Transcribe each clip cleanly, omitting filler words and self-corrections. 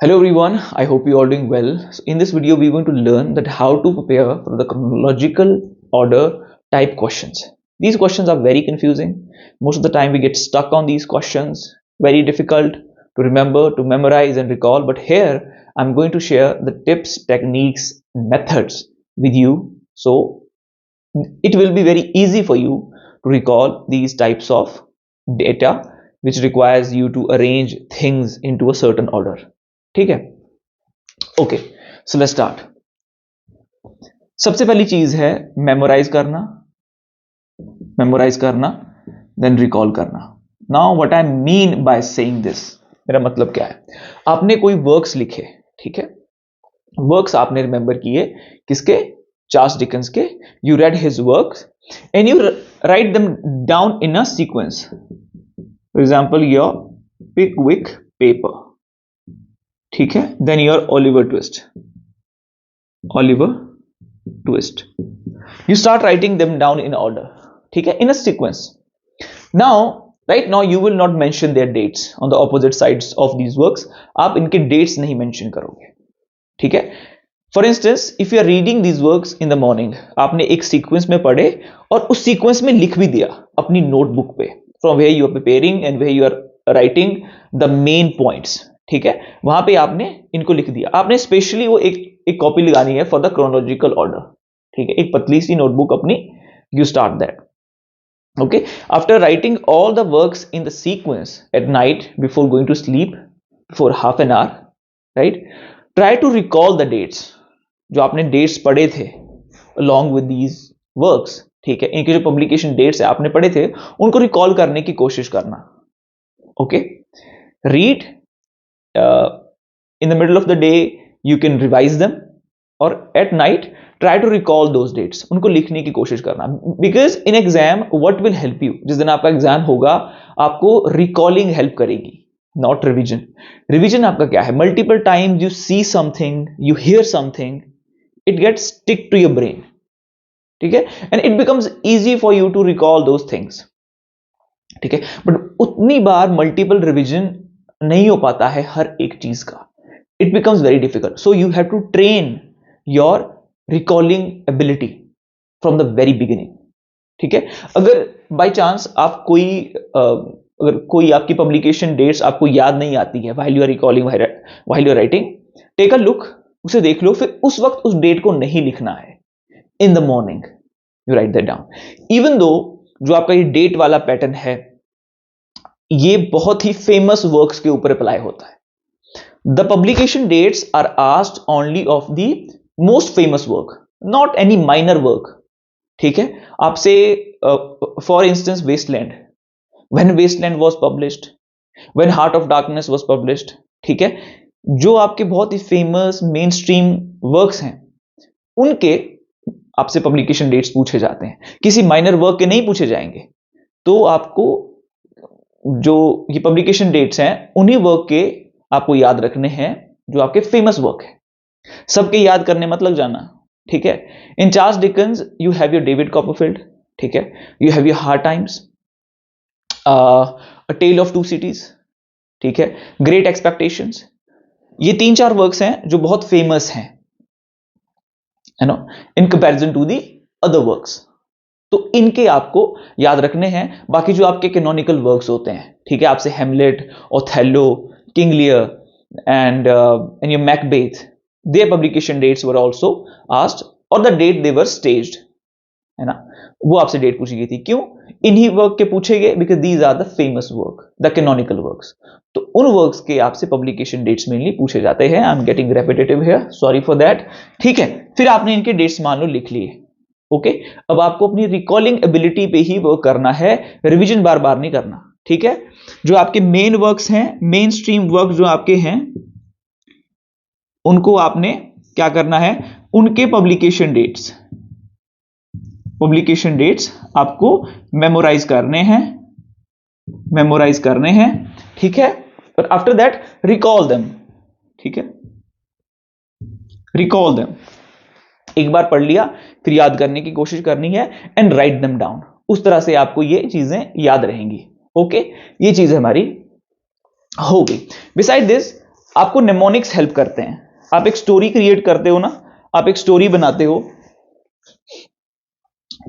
Hello everyone, I hope you are doing well. So in this video, we're going to learn that how to prepare for the chronological order type questions. These questions are very confusing. Most of the time we get stuck on these questions, very difficult to remember, to memorize and recall. But here I'm going to share the tips, techniques, and methods with you. So it will be very easy for you to recall these types of data which requires you to arrange things into a certain order. ठीक है? Okay, so let's start. सबसे पहली चीज है memorise करना then recall करना। Now what I mean by saying this, मेरा मतलब क्या है? आपने कोई वर्क्स लिखे, ठीक है, वर्क्स आपने रिमेंबर किए, किसके? चार्ल्स डिकेंस के। You read his works and you write them down in a sequence. For example your Pickwick paper, ठीक है, then your Oliver Twist, you start writing them down in order, ठीक है, in a sequence. Now right now you will not mention their dates on the opposite sides of these works. आप इनके dates नहीं mention करोगे, ठीक है। For instance, if you are reading these works in the morning, आपने एक sequence में पढ़े और उस sequence में लिख भी दिया अपनी notebook पे, from where you are preparing and where you are writing the main points, ठीक है, वहां पे आपने इनको लिख दिया। आपने स्पेशली वो एक कॉपी लगानी है फॉर द क्रोनोलॉजिकल ऑर्डर, ठीक है, एक पतली सी नोटबुक अपनी, you start that. Okay, after writing all the works in the sequence at night before going to sleep for half an hour, right, try to recall the dates, जो आपने dates पढ़े थे अलॉन्ग विद दीज वर्क्स, ठीक है, इनके जो publication dates है आपने पढ़े थे उनको रिकॉल करने की कोशिश करना। Okay, read in the middle of the day you can revise them, or at night try to recall those dates, उनको लिखने की कोशिश करना, because in exam what will help you, जिस दिन आपका एग्जाम होगा आपको रिकॉलिंग हेल्प करेगी, नॉट रिविजन। रिविजन आपका क्या है? Multiple times you see something, you hear something, it gets stick to your brain, ठीक है, and it becomes easy for you to recall those things, ठीक है। बट उतनी बार मल्टीपल रिविजन नहीं हो पाता है हर एक चीज का, it becomes very difficult, so you have to train your recalling ability from the very beginning, ठीक है। अगर बाय चांस आप अगर कोई आपकी पब्लिकेशन डेट्स आपको याद नहीं आती है while you are recalling, while you are writing, take a look, उसे देख लो, फिर उस वक्त उस डेट को नहीं लिखना है। In the morning you right that down, even though जो आपका ये डेट वाला पैटर्न है ये बहुत ही फेमस वर्क्स के ऊपर अप्लाई होता है। The publication dates are asked only of the most famous work, not any minor work, ठीक है। आपसे for instance wasteland, when wasteland was published, when heart of darkness was published, ठीक है, जो आपके बहुत ही फेमस मेन स्ट्रीम वर्क्स हैं उनके आपसे पब्लिकेशन डेट्स पूछे जाते हैं, किसी माइनर वर्क के नहीं पूछे जाएंगे। तो आपको जो ये पब्लिकेशन डेट्स हैं उन्हीं वर्क के आपको याद रखने हैं जो आपके फेमस वर्क है, सबके याद करने मत लग जाना, ठीक है। In Charles Dickens you have your David Copperfield, ठीक है, you have your Hard Times, a Tale of Two Cities, ठीक है, ग्रेट एक्सपेक्टेशंस, ये 3-4 वर्क्स हैं जो बहुत फेमस हैं, है ना, in comparison to the other works, तो इनके आपको याद रखने हैं। बाकी जो आपके कैनोनिकल वर्क्स होते हैं, ठीक है, आपसे Hamlet, Othello, King Lear and your Macbeth, their publication dates were also asked और the date they were staged, है ना, वो आपसे डेट पूछी गई थी। क्यों? इन्हीं वर्क के पूछे गए, because these are the famous work, the canonical works, तो उन वर्क्स के आपसे पब्लिकेशन डेट्स मेनली पूछे जाते हैं। I am getting repetitive here, sorry for that, ठीक है। फिर आपने इनके डेट्स मान लो लिख लिए, ओके, अब आपको अपनी रिकॉलिंग एबिलिटी पे ही वर्क करना है, रिवीजन बार बार नहीं करना, ठीक है। जो आपके मेन वर्क्स हैं, मेन स्ट्रीम वर्क जो आपके हैं, उनको आपने क्या करना है, उनके पब्लिकेशन डेट्स आपको मेमोराइज करने हैं, ठीक है। और आफ्टर दैट रिकॉल देम, ठीक है, रिकॉल देम, एक बार पढ़ लिया फिर याद करने की कोशिश करनी है, एंड राइट देम डाउन, उस तरह से आपको ये चीजें याद रहेंगी। ओके, ये चीज हमारी हो गई। बिसाइड दिस आपको नेमोनिक्स हेल्प करते हैं। आप एक स्टोरी क्रिएट करते हो ना, आप एक स्टोरी बनाते हो,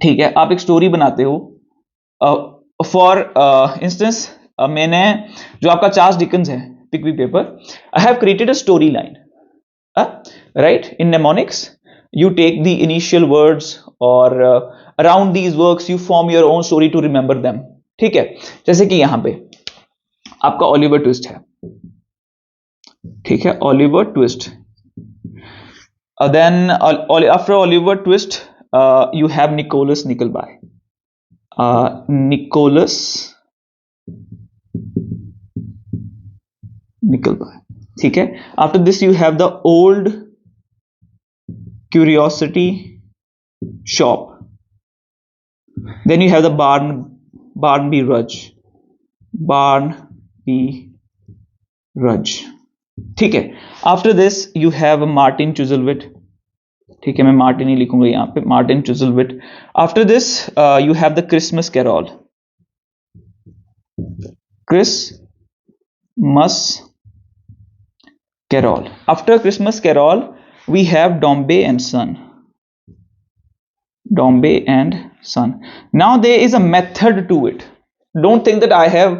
ठीक है, आप एक स्टोरी बनाते हो। फॉर इंस्टेंस मैंने जो आपका चार्ल्स डिकन्स है, Pickwick paper, I have created a story line, right? In mnemonics you take the initial words or around these works you form your own story to remember them, ठीक है? जैसे कि यहां पे आपका ओलिवर ट्विस्ट है, ठीक है, Oliver twist, then after Oliver Twist you have Nicholas Nickleby, Nicholas Nickleby, ठीक है? After this you have the Old Curiosity Shop, then you have the Barnaby Rudge, ठीक है? After this you have Martin Chuzzlewit, ठीक है, मैं Martin ही लिखूंगा यहाँ पे, Martin Chuzzlewit. After this you have the Christmas Carol, Christmas Carol. After Christmas Carol we have Dombey and Son, Dombey and Son. Now there is a method to it, don't think that I have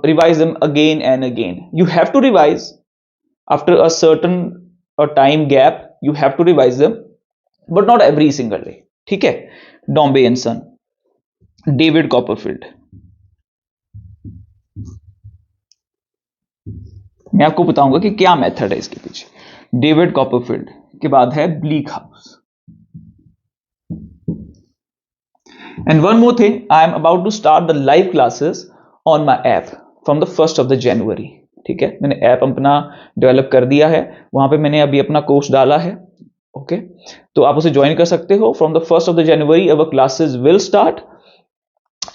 revise them again and again, you have to revise after a certain time gap, you have to revise them but not every single day, ठीक है? डॉम्बे and sun, David Copperfield. मैं आपको बताऊंगा कि क्या method है इसके पीछे। डेविड कॉपरफील्ड के बाद है Bleak House. And one more thing, I am about to start the live classes on my app from the 1st of January, ठीक है? मैंने ऐप अपना डेवलप कर दिया है, वहां पे मैंने अभी अपना कोर्स डाला है, ओके? तो आप उसे ज्वाइन कर सकते हो। From the 1st of January our classes will start,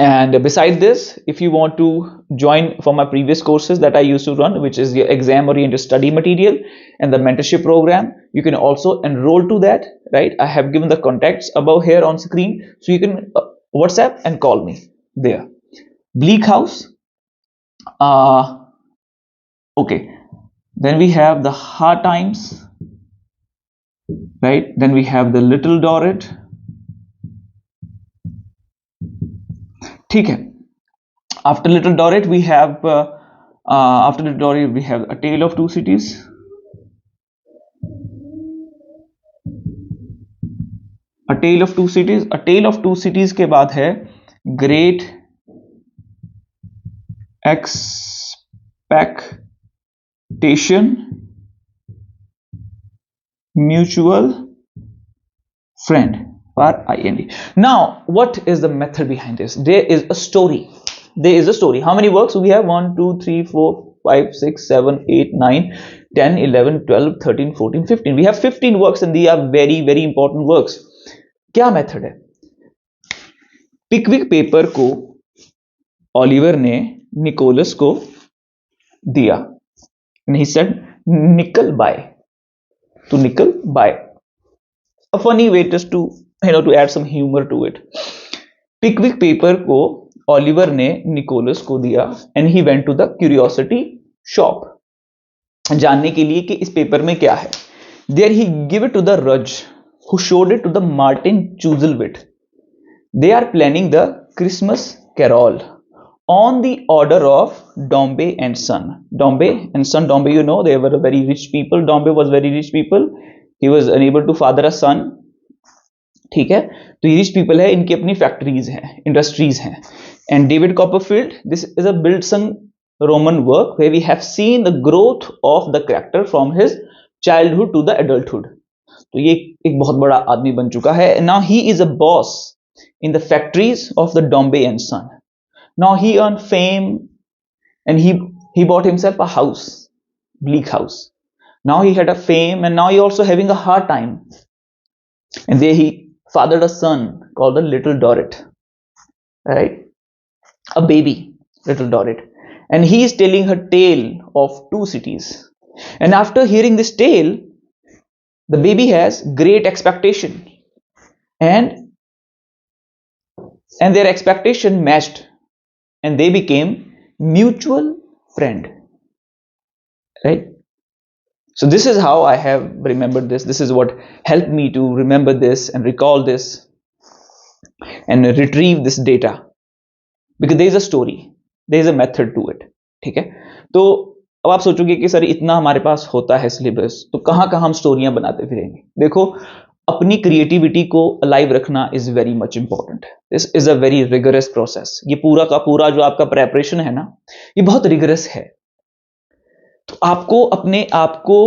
and beside this if you want to join for my previous courses that I used to run, which is the exam oriented study material and the mentorship program, you can also enroll to that, right? I have given the contacts above here on screen, so you can WhatsApp and call me there. Bleak House, okay, then we have the Hard Times, right? Then we have the Little Dorrit, ठीक है? After Little Dorrit we have after Little Dorrit we have A Tale of Two Cities, A Tale of Two Cities, A Tale of Two Cities के बाद है Great Expectation, Mutual Friend, IND. Now what is the method behind this? There is a story, there is a story. How many works we have? 1 2 3 4 5 6 7 8 9 10 11 12 13 14 15, we have 15 works and they are very very important works. क्या method है? Pickwick paper को Oliver ने Nicholas को दिया, and he said निकल bye, to निकल bye, a funny way just to to add some humor to it. Pickwick paper को Oliver ने निकोलस को दिया and he went to the curiosity shop, जानने के लिए कि इस पेपर में क्या है. There he gave it to the Rudge, who showed it to the Martin Chuzzlewit. They are planning the Christmas Carol on the order of Dombey and Son. Dombey and Son, Dombey, you know, they were very rich people. Dombey was very rich people. He was unable to father a son. ठीक है, तो ये rich people है, इनकी अपनी factories हैं, industries हैं. And David Copperfield, this is a Bildungsroman work where we have seen the growth of the character from his childhood to the adulthood. तो ये एक बहुत बड़ा आदमी बन चुका है. Now he is a boss in the factories of the Dombey and Son. Now he earned fame and he bought himself a house, Bleak House. Now he had a fame and now he also having a hard time. And there he fathered a son called the Little Dorrit, right? A baby, Little Dorrit. And he is telling her tale of two cities. And after hearing this tale, the baby has great expectation. And their expectation matched. And they became mutual friend. Right? So this is how I have remembered this. This is what helped me to remember this and recall this and retrieve this data, because there is a story, there is a method to it. ठीक है, तो अब आप सोचोगे कि sir इतना हमारे पास होता है सिलेबस, तो कहाँ कहाँ हम स्टोरियां बनाते फिरेंगे। देखो, अपनी क्रिएटिविटी को अलाइव रखना is very much important. This is a very rigorous process. ये पूरा का पूरा जो आपका प्रेपरेशन है ना, ये बहुत रिगरस है। तो आपको अपने आप को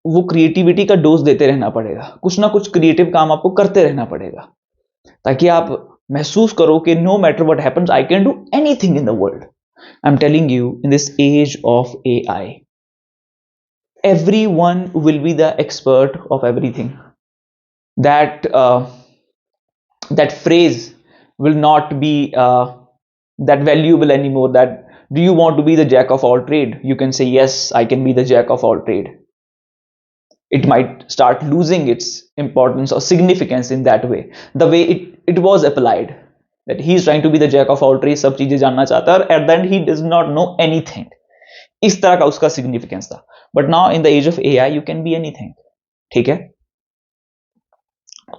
वो क्रिएटिविटी का डोज देते रहना पड़ेगा, कुछ ना कुछ क्रिएटिव काम आपको करते रहना पड़ेगा, ताकि आप महसूस करो कि no matter what happens I can do anything in the world. I am telling you, in this age of AI, everyone will be the expert of everything. That phrase will not be that valuable anymore. That, do you want to be the jack of all trade? You can say yes, I can be the jack of all trade. It might start losing its importance or significance in that way, the way it was applied, that he is trying to be the jack of all trades, सब चीजें जानना चाहता है, और at the end he does not know anything. इस तरह का उसका significance था। But now in the age of AI you can be anything. ठीक है,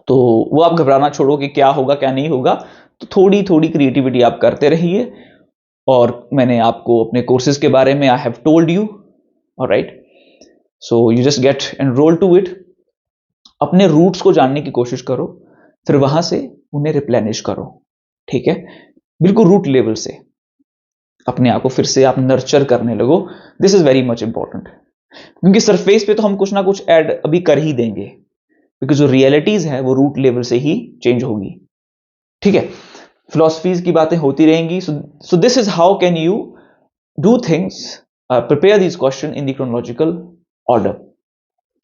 तो वो आप घबराना छोड़ो कि क्या होगा क्या नहीं होगा। तो थोड़ी थोड़ी क्रिएटिविटी आप करते रहिए, और मैंने आपको अपने कोर्सेज के बारे में I have told you, alright. So you just get enroll to it. अपने रूट्स को जानने की कोशिश करो, फिर वहां से उन्हें रिप्लेनिश करो। ठीक है, बिल्कुल रूट लेवल से अपने आप को फिर से आप नर्चर करने लगो। This is very much important, क्योंकि सरफेस पे तो हम कुछ ना कुछ ऐड अभी कर ही देंगे, बिकॉज जो रियलिटीज है वो रूट लेवल से ही चेंज होगी। ठीक है, फिलोसफीज की बातें होती रहेंगी। So this is how can you do things, prepare these questions in the chronological order.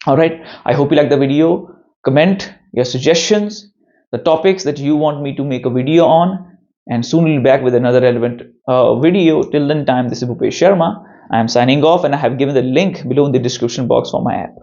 All right, I hope you like the video. Comment your suggestions, the topics that you want me to make a video on, and soon we'll be back with another relevant video. Till then time, this is Bhupesh Sharma. I am signing off, and I have given the link below in the description box for my app.